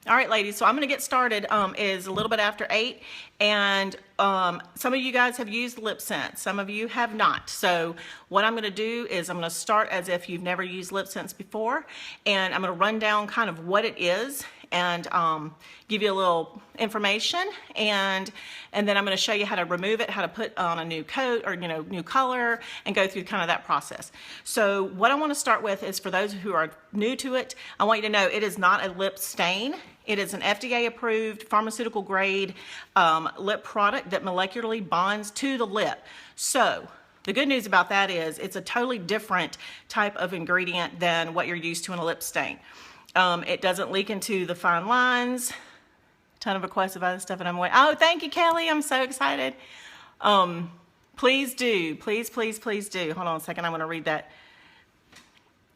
All right, ladies, so I'm going to get started. Is a little bit after 8, and some of you guys have used LipSense. Some of you have not. So what I'm going to do is I'm going to start as if you've never used LipSense before, and I'm going to run down kind of what it is and give you a little information, and then I'm going to show you how to remove it, how to put on a new coat or new color, and go through kind of that process. So what I want to start with is, for those who are new to it, I want you to know it is not a lip stain. It is an FDA approved pharmaceutical grade lip product that molecularly bonds to the lip. So the good news about that is it's a totally different type of ingredient than what you're used to in a lip stain. It doesn't leak into the fine lines. Ton of requests of other stuff, and I'm waiting. Oh, thank you, Kelly. I'm so excited. Please do. Please do. Hold on a second. I'm going to read that.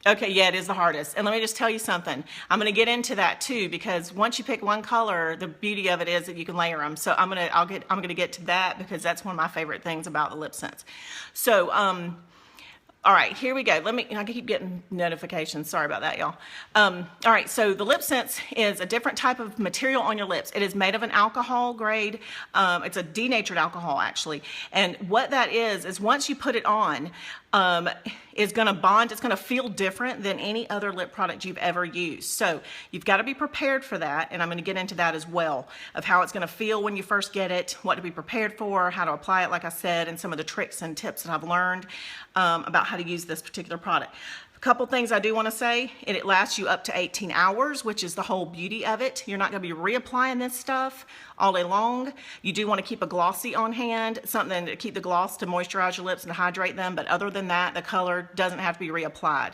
Okay, yeah, it is the hardest. And let me just tell you something. I'm going to get into that too, because once you pick one color, the beauty of it is that you can layer them. So I'm going to get to that, because that's one of my favorite things about the LipSense. So all right, here we go. I keep getting notifications. Sorry about that, y'all. All right, so the LipSense is a different type of material on your lips. It is made of an alcohol grade. It's a denatured alcohol, actually. And what that is once you put it on, is going to bond. It's going to feel different than any other lip product you've ever used. So you've got to be prepared for that, and I'm going to get into that as well, of how it's going to feel when you first get it, what to be prepared for, how to apply it, like I said, and some of the tricks and tips that I've learned about how to use this particular product. A couple things I do want to say. It lasts you up to 18 hours, which is the whole beauty of it. You're not going to be reapplying this stuff all day long. You do want to keep a glossy on hand, something to keep the gloss to moisturize your lips and hydrate them. But other than that, the color doesn't have to be reapplied.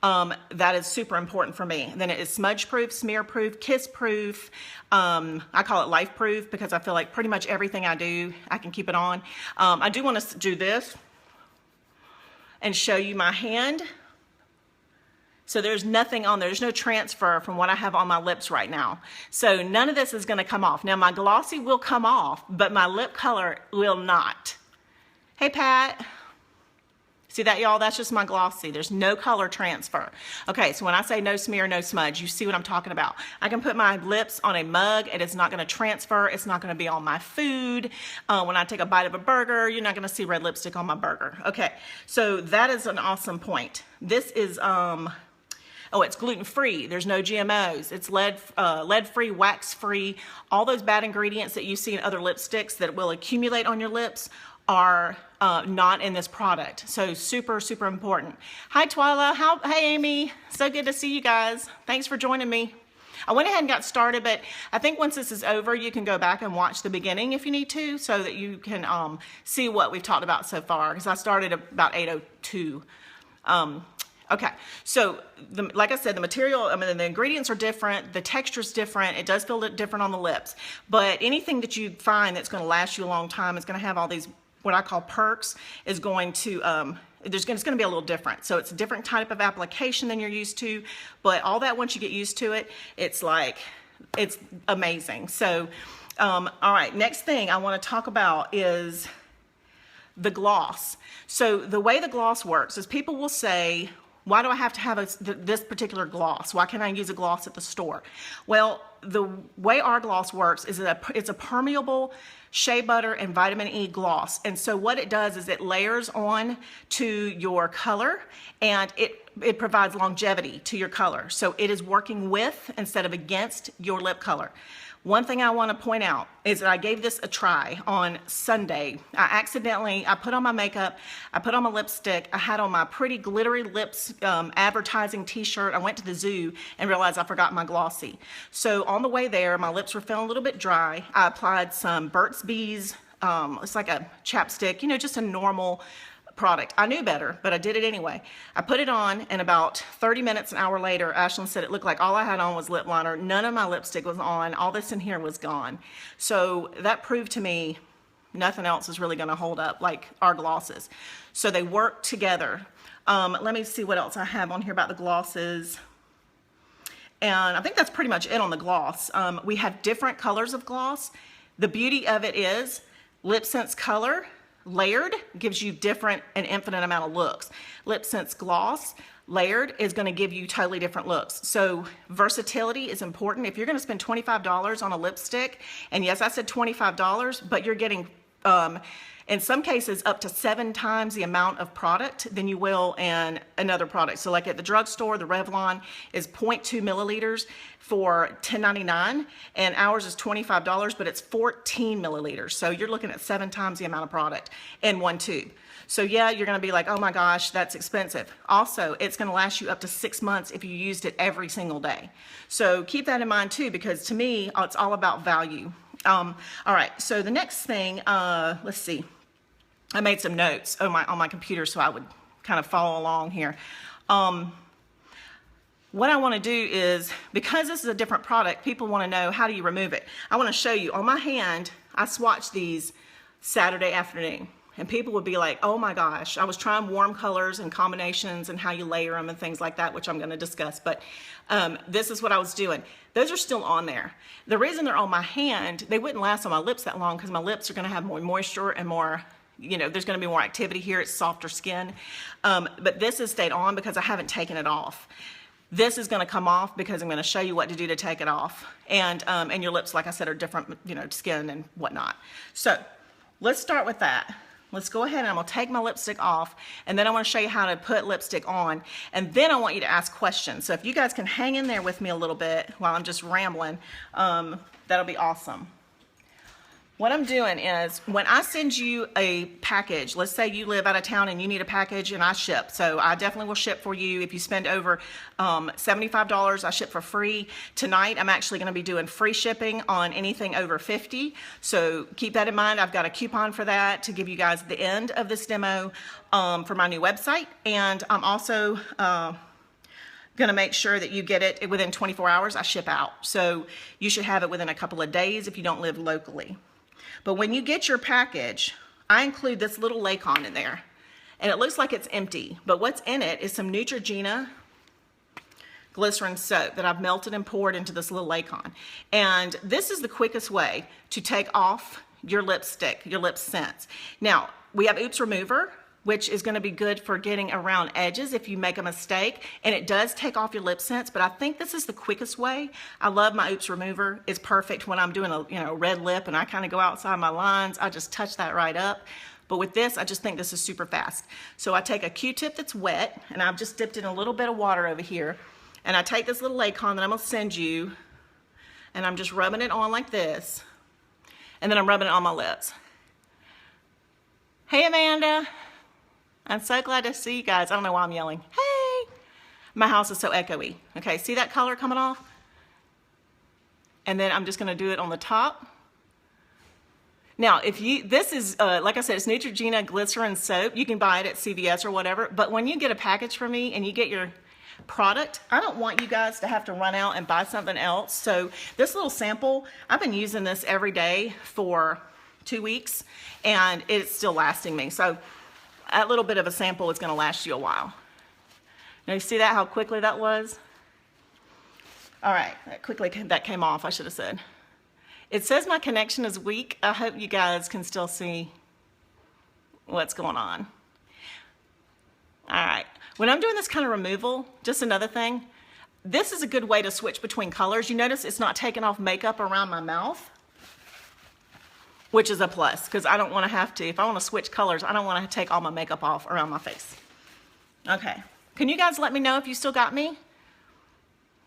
That is super important for me. Then it is smudge proof, smear proof, kiss proof. I call it life proof, because I feel like pretty much everything I do, I can keep it on. I do want to do this and show you my hand. So there's nothing on there. There's no transfer from what I have on my lips right now. So none of this is going to come off. Now my glossy will come off, but my lip color will not. Hey, Pat. See that, y'all? That's just my glossy. There's no color transfer. Okay, so when I say no smear, no smudge, you see what I'm talking about. I can put my lips on a mug. It is not going to transfer. It's not going to be on my food. When I take a bite of a burger, you're not going to see red lipstick on my burger. Okay, so that is an awesome point. This is... Oh, it's gluten-free. There's no GMOs. It's lead-free, wax-free. All those bad ingredients that you see in other lipsticks that will accumulate on your lips are not in this product. So super, super important. Hi, Twyla. Hey, Amy. So good to see you guys. Thanks for joining me. I went ahead and got started, but I think once this is over, you can go back and watch the beginning if you need to, so that you can see what we've talked about so far, because I started about 8:02. Okay, so like I said, the material, the ingredients are different, the texture's different, it does feel different on the lips, but anything that you find that's going to last you a long time is going to have all these, what I call perks, is going to, it's going to be a little different. So it's a different type of application than you're used to, but all that, once you get used to it, it's amazing. So, all right, next thing I want to talk about is the gloss. So the way the gloss works is, people will say, why do I have to have this particular gloss? Why can't I use a gloss at the store? Well, the way our gloss works is that it's a permeable shea butter and vitamin E gloss. And so what it does is it layers on to your color, and it provides longevity to your color. So it is working with instead of against your lip color. One thing I want to point out is that I gave this a try on Sunday. I put on my makeup, I put on my lipstick, I had on my pretty glittery lips advertising t-shirt. I went to the zoo and realized I forgot my glossy. So on the way there, my lips were feeling a little bit dry. I applied some Burt's Bees, it's like a chapstick, just a normal product. I knew better, but I did it anyway. I put it on, and about 30 minutes, an hour later, Ashlyn said it looked like all I had on was lip liner. None of my lipstick was on. All this in here was gone. So that proved to me nothing else is really going to hold up like our glosses. So they work together. Let me see what else I have on here about the glosses. And I think that's pretty much it on the gloss. We have different colors of gloss. The beauty of it is LipSense Color layered gives you different and infinite amount of looks. LipSense Gloss layered is going to give you totally different looks. So versatility is important. If you're going to spend $25 on a lipstick, and yes, I said $25, but you're getting in some cases up to 7 times the amount of product than you will in another product. So like at the drugstore, the Revlon is 0.2 milliliters for $10.99, and ours is $25, but it's 14 milliliters. So you're looking at 7 times the amount of product in one tube. So yeah, you're gonna be like, oh my gosh, that's expensive. Also, it's gonna last you up to 6 months if you used it every single day. So keep that in mind too, because to me, it's all about value. All right, so the next thing, let's see. I made some notes on my computer so I would kind of follow along here. What I want to do is, because this is a different product, people want to know, how do you remove it? I want to show you. On my hand, I swatched these Saturday afternoon, and people would be like, oh my gosh, I was trying warm colors and combinations and how you layer them and things like that, which I'm going to discuss, but this is what I was doing. Those are still on there. The reason they're on my hand, they wouldn't last on my lips that long because my lips are going to have more moisture and more, you know, there's going to be more activity here. It's softer skin. But this has stayed on because I haven't taken it off. This is going to come off because I'm going to show you what to do to take it off. And your lips, like I said, are different, you know, skin and whatnot. So let's start with that. Let's go ahead and I'm going to take my lipstick off, and then I want to show you how to put lipstick on, and then I want you to ask questions. So if you guys can hang in there with me a little bit while I'm just rambling, that'll be awesome. What I'm doing is, when I send you a package, let's say you live out of town and you need a package and I ship. So I definitely will ship for you. If you spend over $75, I ship for free. Tonight, I'm actually gonna be doing free shipping on anything over $50. So keep that in mind. I've got a coupon for that to give you guys at the end of this demo for my new website. And I'm also gonna make sure that you get it within 24 hours. I ship out. So you should have it within a couple of days if you don't live locally. But when you get your package, I include this little Lacon in there. And it looks like it's empty, but what's in it is some Neutrogena glycerin soap that I've melted and poured into this little Lacon. And this is the quickest way to take off your lipstick, your lip scents. Now, we have Oops Remover, which is going to be good for getting around edges if you make a mistake, and it does take off your lip scents, but I think this is the quickest way. I love my Oops Remover. It's perfect when I'm doing a red lip and I kind of go outside my lines. I just touch that right up. But with this, I just think this is super fast. So I take a Q-tip that's wet, and I've just dipped in a little bit of water over here, and I take this little Lacon that I'm going to send you, and I'm just rubbing it on like this, and then I'm rubbing it on my lips. Hey, Amanda. I'm so glad to see you guys. I don't know why I'm yelling. Hey! My house is so echoey. Okay, see that color coming off? And then I'm just gonna do it on the top. Now, this is, like I said, it's Neutrogena glycerin soap. You can buy it at CVS or whatever, but when you get a package from me and you get your product, I don't want you guys to have to run out and buy something else. So this little sample, I've been using this every day for 2 weeks, and it's still lasting me. So that little bit of a sample is going to last you a while. Now you see that, how quickly that was? All right, that came off, I should have said. It says my connection is weak. I hope you guys can still see what's going on. All right, when I'm doing this kind of removal, just another thing, this is a good way to switch between colors. You notice it's not taking off makeup around my mouth, which is a plus, because I don't want to have to, if I want to switch colors, I don't want to take all my makeup off around my face. Okay, can you guys let me know if you still got me?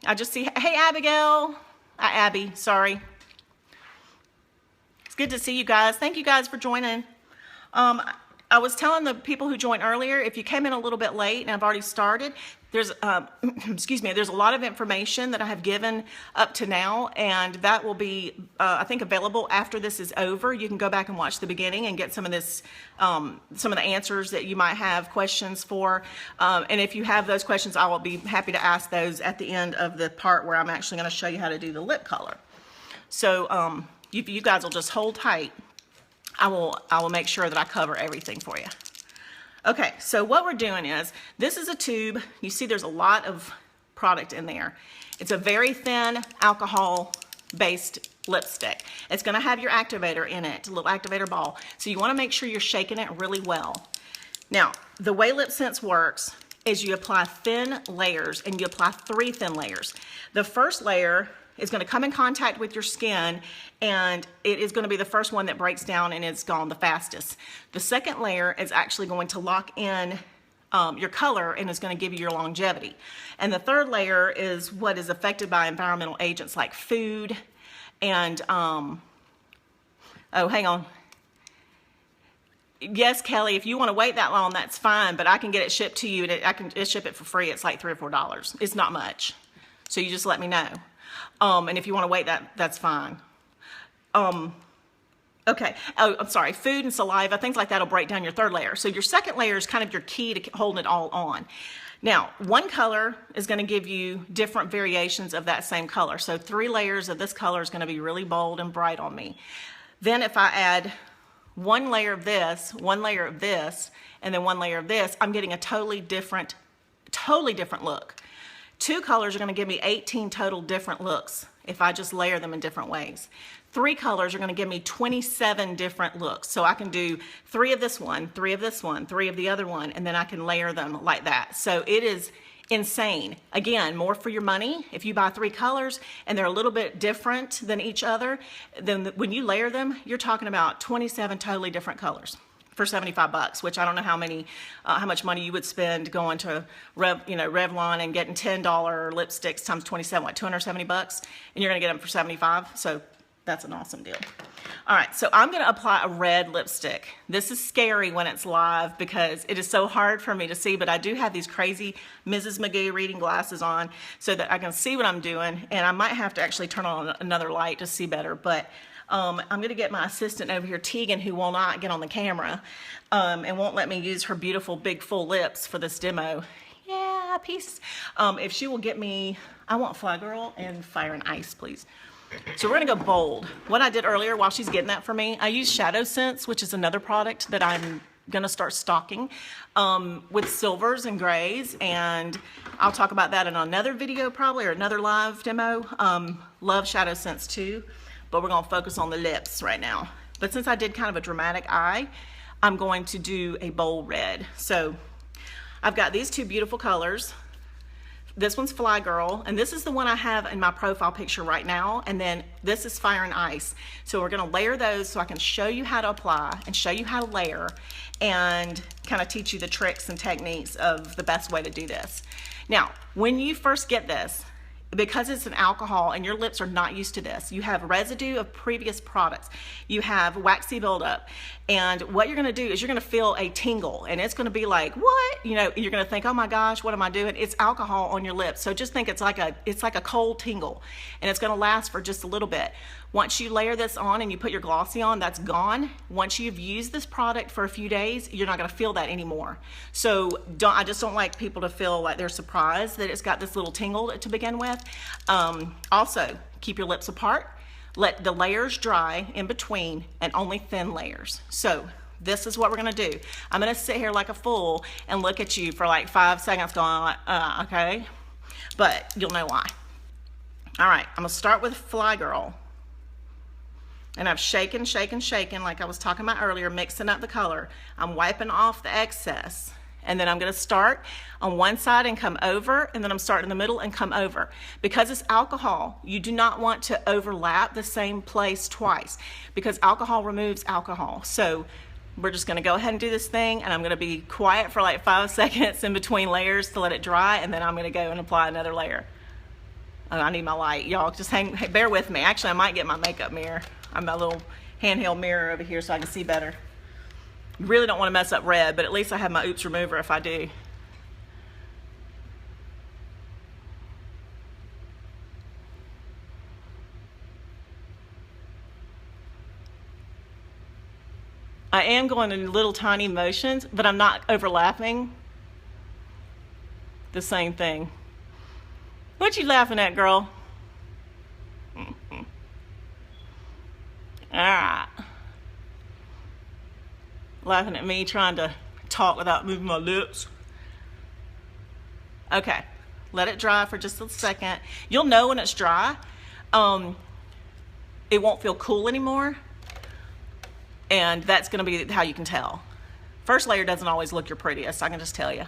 I just see, hey Abigail, Abby, sorry. It's good to see you guys. Thank you guys for joining. I was telling the people who joined earlier, if you came in a little bit late and I've already started, there's, excuse me, there's a lot of information that I have given up to now, and that will be, I think, available after this is over. You can go back and watch the beginning and get some of this, some of the answers that you might have questions for. And if you have those questions, I will be happy to ask those at the end of the part where I'm actually going to show you how to do the lip color. So you guys will just hold tight. I will make sure that I cover everything for you. Okay, so what we're doing is, this is a tube. You see there's a lot of product in there. It's a very thin alcohol-based lipstick. It's gonna have your activator in it, a little activator ball. So you wanna make sure you're shaking it really well. Now, the way LipSense works is you apply thin layers, and you apply 3 thin layers. The first layer is going to come in contact with your skin, and it is going to be the first one that breaks down and it's gone the fastest. The second layer is actually going to lock in your color and is going to give you your longevity. And the third layer is what is affected by environmental agents like food and, oh, hang on. Yes, Kelly, if you want to wait that long, that's fine, but I can get it shipped to you, and I can ship it for free. It's like $3 or $4. It's not much. So you just let me know. And if you want to wait, that's fine. Okay. Oh, I'm sorry. Food and saliva, things like that will break down your third layer. So your second layer is kind of your key to holding it all on. Now, one color is going to give you different variations of that same color. So 3 layers of this color is going to be really bold and bright on me. Then if I add 1 layer of this, 1 layer of this, and then 1 layer of this, I'm getting a totally different look. 2 colors are going to give me 18 total different looks if I just layer them in different ways. 3 colors are going to give me 27 different looks. So I can do 3 of this one, 3 of this one, 3 of the other one, and then I can layer them like that. So it is insane. Again, more for your money. If you buy 3 colors and they're a little bit different than each other, then when you layer them, you're talking about 27 totally different colors for $75, which I don't know how much money you would spend going to Revlon and getting $10 lipsticks times 27, what, $270, and you're gonna get them for 75. So that's an awesome deal. All right, so I'm gonna apply a red lipstick. This is scary when it's live because it is so hard for me to see, but I do have these crazy Mrs. Magoo reading glasses on so that I can see what I'm doing, and I might have to actually turn on another light to see better, but I'm going to get my assistant over here, Tegan, who will not get on the camera and won't let me use her beautiful big full lips for this demo. Yeah, peace. If she will get me, I want Fly Girl and Fire and Ice, please. So we're going to go bold. What I did earlier while she's getting that for me, I used Shadow Sense, which is another product that I'm going to start stocking with silvers and grays, and I'll talk about that in another video probably, or another live demo. Love Shadow Sense too. But we're going to focus on the lips right now. But since I did kind of a dramatic eye, I'm going to do a bold red. So I've got these 2 beautiful colors. This one's Fly Girl, and this is the one I have in my profile picture right now, and then this is Fire and Ice. So we're going to layer those so I can show you how to apply and show you how to layer and kind of teach you the tricks and techniques of the best way to do this. Now, when you first get this, because it's an alcohol and your lips are not used to this, you have residue of previous products, you have waxy buildup, and what you're going to do is you're going to feel a tingle, and it's going to be like, what? You're going to think, oh my gosh, what am I doing? It's alcohol on your lips. So just think it's like a cold tingle, and it's going to last for just a little bit. Once you layer this on and you put your glossy on, that's gone. Once you've used this product for a few days, you're not going to feel that anymore. So I just don't like people to feel like they're surprised that it's got this little tingle to begin with. Also, keep your lips apart. Let the layers dry in between, and only thin layers. So this is what we're going to do. I'm going to sit here like a fool and look at you for like 5 seconds going, okay? But you'll know why. All right, I'm going to start with Fly Girl. And I've shaken like I was talking about earlier, mixing up the color. I'm wiping off the excess. And then I'm going to start on one side and come over, and then I'm starting in the middle and come over. Because it's alcohol, you do not want to overlap the same place twice, because alcohol removes alcohol. So we're just going to go ahead and do this thing, and I'm going to be quiet for like 5 seconds in between layers to let it dry, and then I'm going to go and apply another layer. Oh, I need my light. Y'all just bear with me. Actually, I might get my makeup mirror. I'm my little handheld mirror over here so I can see better. Really don't want to mess up red, but at least I have my oops remover if I do. I am going in little tiny motions, but I'm not overlapping the same thing. What you laughing at, girl? All right. Laughing at me trying to talk without moving my lips. Okay, let it dry for just a second. You'll know when it's dry. It won't feel cool anymore, and that's going to be how you can tell. First layer doesn't always look your prettiest, I can just tell you.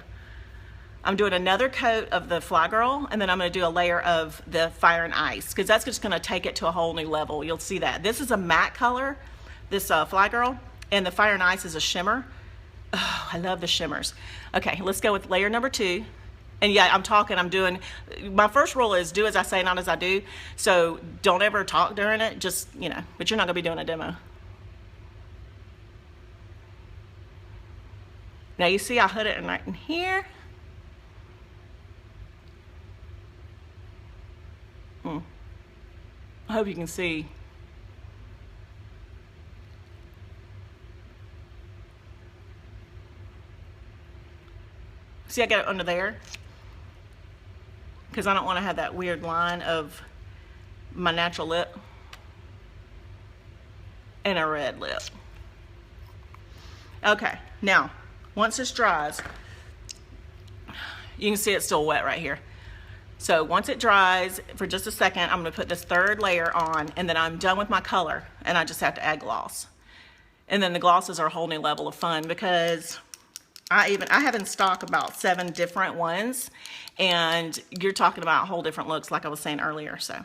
I'm doing another coat of the Fly Girl, and then I'm going to do a layer of the Fire and Ice, because that's just going to take it to a whole new level. You'll see that. This is a matte color, this Fly Girl, and the Fire and Ice is a shimmer. Oh, I love the shimmers. Okay, let's go with layer number 2. And yeah, I'm doing, my first rule is do as I say, not as I do. So don't ever talk during it, just, you know, but you're not going to be doing a demo. Now you see I put it right in here. I hope you can see. See, I got it under there because I don't want to have that weird line of my natural lip and a red lip. Okay, now once this dries, you can see it's still wet right here. So once it dries for just a second, I'm going to put this third layer on, and then I'm done with my color, and I just have to add gloss. And then the glosses are a whole new level of fun, because I have in stock about 7 different ones, and you're talking about whole different looks like I was saying earlier. So,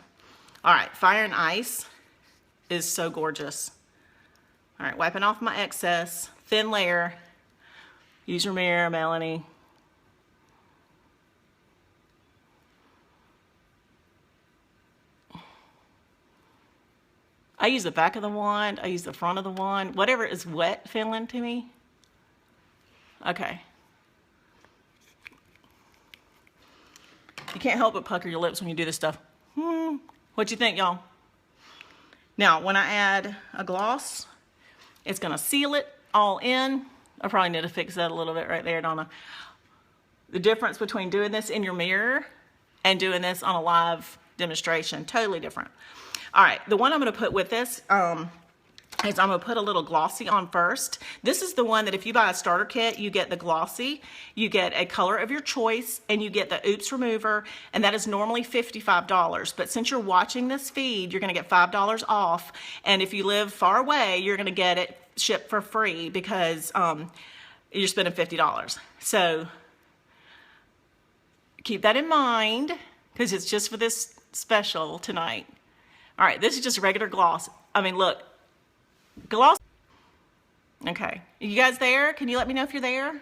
all right, Fire and Ice is so gorgeous. All right, wiping off my excess, thin layer. Use your mirror, Melanie. I use the back of the wand, I use the front of the wand, whatever is wet feeling to me. Okay. You can't help but pucker your lips when you do this stuff. What you think, y'all? Now, when I add a gloss, it's gonna seal it all in. I probably need to fix that a little bit right there, don't I? The difference between doing this in your mirror and doing this on a live demonstration, totally different. All right, the one I'm going to put with this is I'm going to put a little glossy on first. This is the one that if you buy a starter kit, you get the glossy, you get a color of your choice, and you get the Oops Remover, and that is normally $55. But since you're watching this feed, you're going to get $5 off, and if you live far away, you're going to get it shipped for free because you're spending $50. So keep that in mind, because it's just for this special tonight. All right, this is just regular gloss. I mean, look, gloss. Okay, you guys there? Can you let me know if you're there?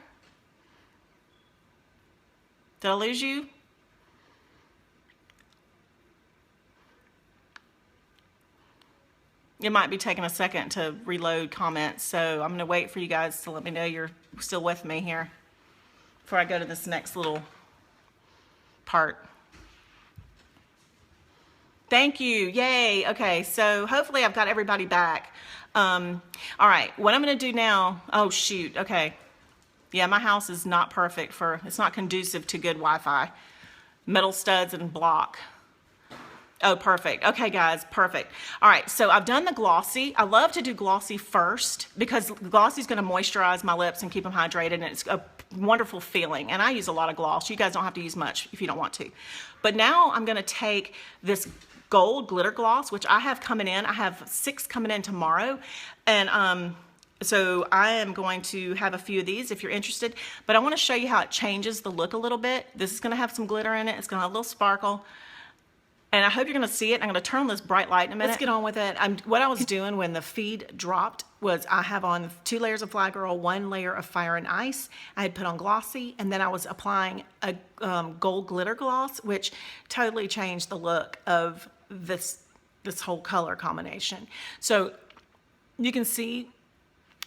Did I lose you? It might be taking a second to reload comments, so I'm gonna wait for you guys to let me know you're still with me here before I go to this next little part. Thank you, yay. Okay, so hopefully I've got everybody back. All right, what I'm gonna do now, oh shoot, okay. Yeah, my house is not perfect it's not conducive to good Wi-Fi. Metal studs and block. Oh, perfect. Okay, guys, perfect. All right, so I've done the glossy. I love to do glossy first because glossy is going to moisturize my lips and keep them hydrated, and it's a wonderful feeling. And I use a lot of gloss. You guys don't have to use much if you don't want to. But now I'm going to take this gold glitter gloss, which I have coming in. I have 6 coming in tomorrow, and so I am going to have a few of these if you're interested. But I want to show you how it changes the look a little bit. This is going to have some glitter in it. It's going to have a little sparkle. And I hope you're going to see it. I'm going to turn on this bright light in a minute. Let's get on with it. What I was doing when the feed dropped was I have on 2 layers of Fly Girl, 1 layer of Fire and Ice. I had put on glossy, and then I was applying a gold glitter gloss, which totally changed the look of this whole color combination. So you can see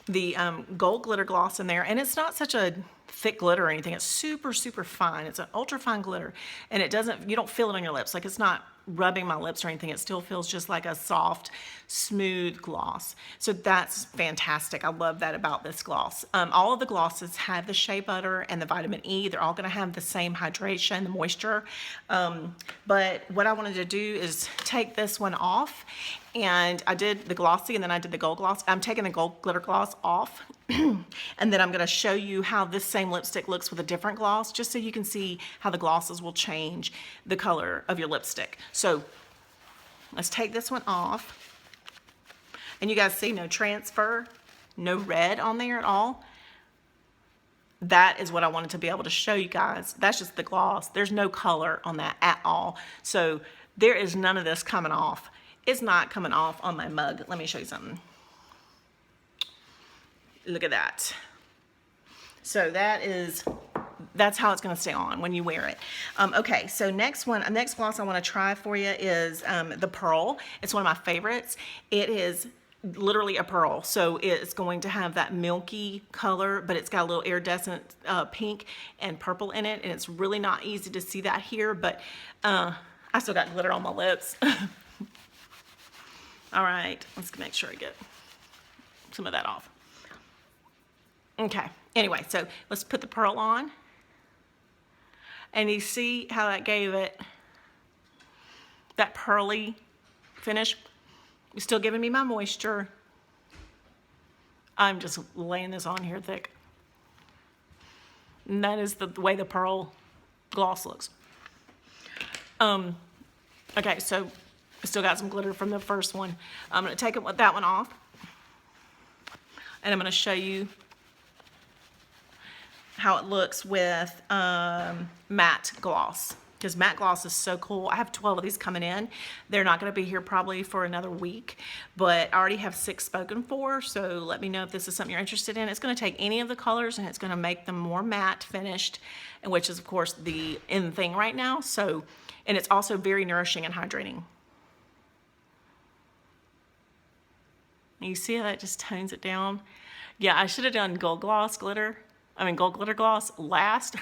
the gold glitter gloss in there, and it's not such a thick glitter or anything. It's super, super fine. It's an ultra fine glitter, and you don't feel it on your lips. Like, it's not rubbing my lips or anything. It still feels just like a soft, smooth gloss. So that's fantastic. I love that about this gloss. All of the glosses have the shea butter and the vitamin E. They're all going to have the same hydration, the moisture. But what I wanted to do is take this one off, and I did the glossy, and then I did the gold gloss. I'm taking the gold glitter gloss off, and then I'm going to show you how this same lipstick looks with a different gloss, just so you can see how the glosses will change the color of your lipstick. So let's take this one off, and you guys see no transfer, no red on there at all. that is what I wanted to be able to show you guys. That's just the gloss. There's no color on that at all. So there is none of this coming off. It's not coming off on my mug. Let me show you something. Look at that. So that's how it's going to stay on when you wear it. Okay, so next gloss I want to try for you is the Pearl. It's one of my favorites. It is literally a pearl, so it's going to have that milky color, but it's got a little iridescent pink and purple in it, and it's really not easy to see that here, but I still got glitter on my lips. All right, let's make sure I get some of that off. Okay, anyway, so let's put the pearl on, and you see how that gave it that pearly finish. It's still giving me my moisture. I'm just laying this on here thick. And that is the way the pearl gloss looks. Okay, so I still got some glitter from the first one. I'm going to take that one off, and I'm going to show you how it looks with matte gloss, because matte gloss is so cool. I have 12 of these coming in. They're not going to be here probably for another week, but I already have 6 spoken for, so let me know if this is something you're interested in. It's going to take any of the colors and it's going to make them more matte finished, which is of course the in thing right now. So, and it's also very nourishing and hydrating. You see how that just tones it down? Yeah, I should have done gold glitter gloss last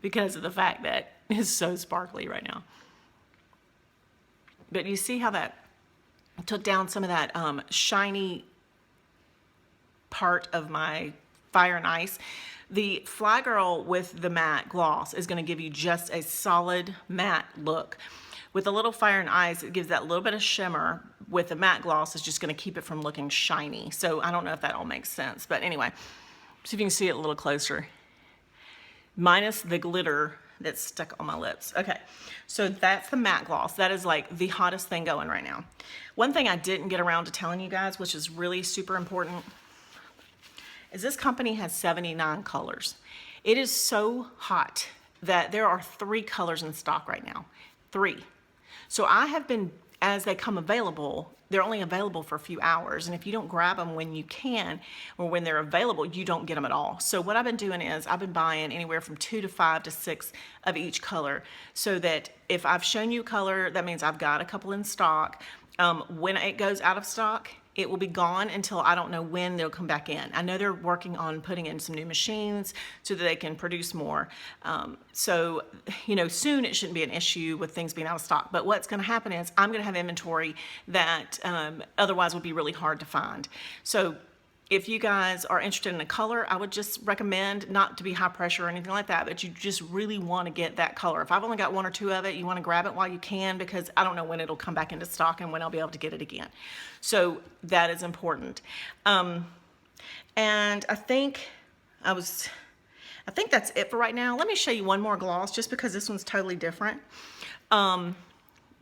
because of the fact that it's so sparkly right now. But you see how that took down some of that shiny part of my Fire and Ice. The Fly Girl with the matte gloss is going to give you just a solid matte look. With a little Fire and Ice, it gives that little bit of shimmer. With the matte gloss, it's just going to keep it from looking shiny. So I don't know if that all makes sense, but anyway, see if you can see it a little closer. Minus the glitter that's stuck on my lips. Okay, so that's the matte gloss. That is like the hottest thing going right now. One thing I didn't get around to telling you guys, which is really super important, is this company has 79 colors. It is so hot that there are 3 colors in stock right now. 3. So I have been, as they come available, they're only available for a few hours, and if you don't grab them when you can or when they're available, you don't get them at all. So what I've been doing is I've been buying anywhere from 2 to 5 to 6 of each color, so that if I've shown you color, that means I've got a couple in stock. When it goes out of stock, it will be gone until I don't know when they'll come back in. I know they're working on putting in some new machines so that they can produce more. So, you know, soon it shouldn't be an issue with things being out of stock. But what's going to happen is I'm going to have inventory that otherwise would be really hard to find. So if you guys are interested in a color, I would just recommend not to be high pressure or anything like that, but you just really want to get that color. If I've only got 1 or 2 of it, you want to grab it while you can, because I don't know when it'll come back into stock and when I'll be able to get it again. So that is important. And I think that's it for right now. Let me show you one more gloss, just because this one's totally different.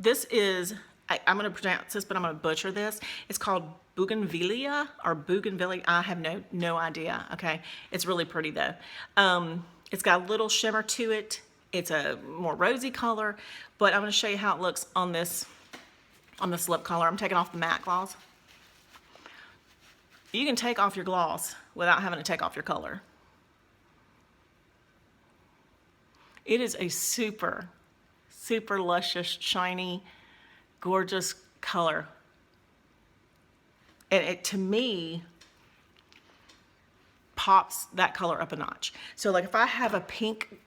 This is, I'm going to pronounce this, but I'm going to butcher this. It's called Bougainvillea or Bougainvillea. I have no idea. Okay, it's really pretty though. It's got a little shimmer to it. It's a more rosy color, but I'm going to show you how it looks on this lip color. I'm taking off the matte gloss. You can take off your gloss without having to take off your color. It is a super, super luscious, shiny, gorgeous color. And it, to me, pops that color up a notch. So like if I have a pink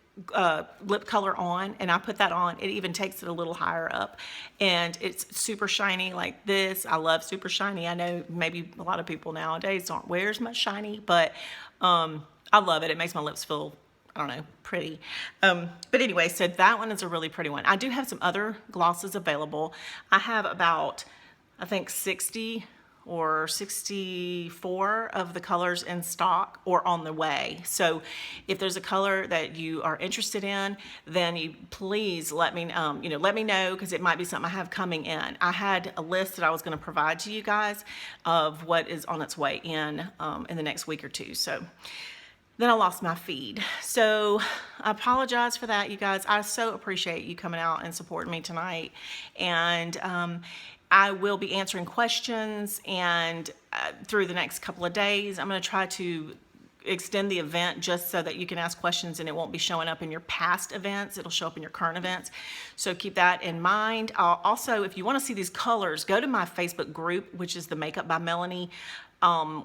lip color on and I put that on, it even takes it a little higher up. And it's super shiny like this. I love super shiny. I know maybe a lot of people nowadays don't wear as much shiny, but I love it. It makes my lips feel, I don't know, pretty. But anyway, so that one is a really pretty one. I do have some other glosses available. I have about, I think 60 or 64 of the colors in stock or on the way. So if there's a color that you are interested in, then you please let me let me know, because it might be something I have coming in. I had a list that I was going to provide to you guys of what is on its way in the next week or two. So then I lost my feed. So I apologize for that, you guys. I so appreciate you coming out and supporting me tonight. And I will be answering questions, and through the next couple of days, I'm going to try to extend the event just so that you can ask questions and it won't be showing up in your past events. It'll show up in your current events. So keep that in mind. Also, if you want to see these colors, go to my Facebook group, which is the Makeup by Melanie,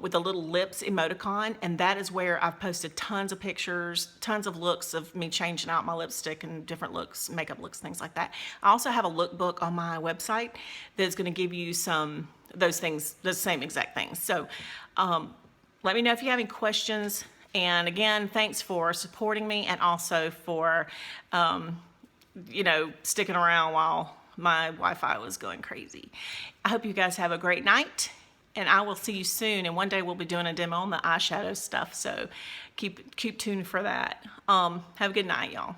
with a little lips emoticon, and that is where I've posted tons of pictures, tons of looks of me changing out my lipstick and different looks, makeup looks, things like that. I also have a lookbook on my website that's going to give you some those things, the same exact things. So let me know if you have any questions. And again, thanks for supporting me, and also for sticking around while my Wi-Fi was going crazy. I hope you guys have a great night, and I will see you soon. And one day we'll be doing a demo on the eyeshadow stuff, so keep tuned for that. Have a good night, y'all.